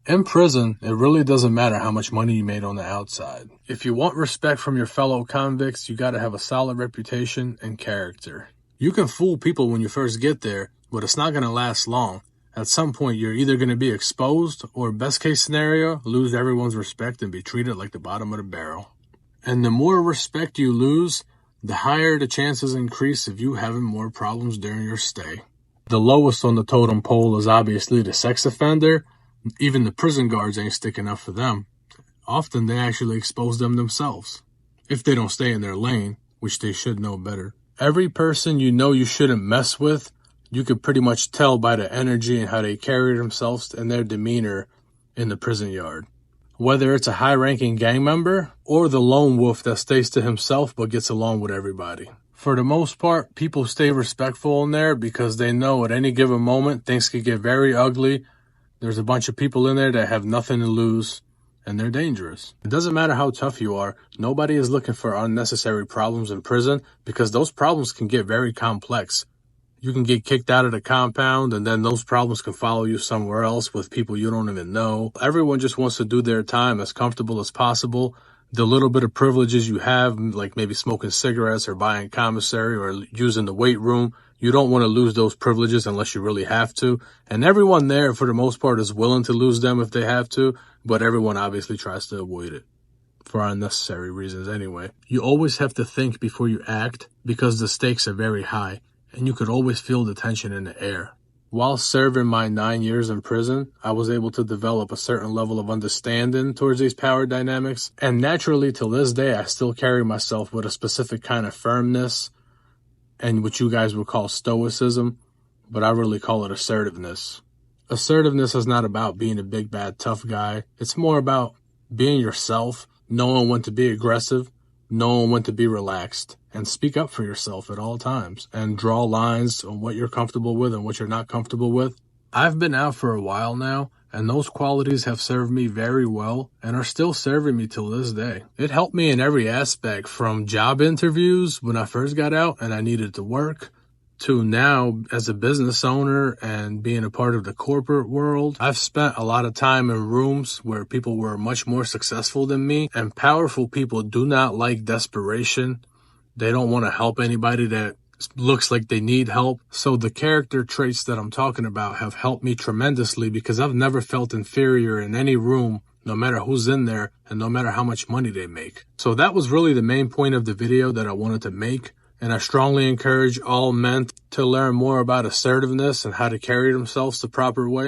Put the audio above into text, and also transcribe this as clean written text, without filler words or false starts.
In prison, it really doesn't matter how much money you made on the outside. If you want respect from your fellow convicts, you gotta have a solid reputation and character. You can fool people when you first get there, but it's not gonna last long. At some point, you're either gonna be exposed or, best case scenario, lose everyone's respect and be treated like the bottom of the barrel. And the more respect you lose, the higher the chances increase of you having more problems during your stay. The lowest on the totem pole is obviously the sex offender. Even the prison guards ain't sticking up for them. Often they actually expose them themselves, if they don't stay in their lane, which they should know better. Every person you know you shouldn't mess with, you could pretty much tell by the energy and how they carry themselves and their demeanor in the prison yard. Whether it's a high-ranking gang member or the lone wolf that stays to himself but gets along with everybody. For the most part, people stay respectful in there because they know at any given moment things could get very ugly. There's a bunch of people in there that have nothing to lose, and they're dangerous. It doesn't matter how tough you are. Nobody is looking for unnecessary problems in prison because those problems can get very complex. You can get kicked out of the compound, and then those problems can follow you somewhere else with people you don't even know. Everyone just wants to do their time as comfortable as possible. The little bit of privileges you have, like maybe smoking cigarettes or buying commissary or using the weight room, you don't want to lose those privileges unless you really have to. And everyone there, for the most part, is willing to lose them if they have to, but everyone obviously tries to avoid it for unnecessary reasons anyway. You always have to think before you act because the stakes are very high, and you could always feel the tension in the air. While serving my 9 years in prison, I was able to develop a certain level of understanding towards these power dynamics, and naturally till this day I still carry myself with a specific kind of firmness and what you guys would call stoicism, but I really call it assertiveness. Assertiveness is not about being a big, bad, tough guy. It's more about being yourself, knowing when to be aggressive, knowing when to be relaxed, and speak up for yourself at all times, and draw lines on what you're comfortable with and what you're not comfortable with. I've been out for a while now, and those qualities have served me very well and are still serving me till this day. It helped me in every aspect, from job interviews when I first got out and I needed to work, to now as a business owner and being a part of the corporate world. I've spent a lot of time in rooms where people were much more successful than me, and powerful people do not like desperation. They don't want to help anybody that looks like they need help. So the character traits that I'm talking about have helped me tremendously because I've never felt inferior in any room, no matter who's in there and no matter how much money they make. So that was really the main point of the video that I wanted to make. And I strongly encourage all men to learn more about assertiveness and how to carry themselves the proper way.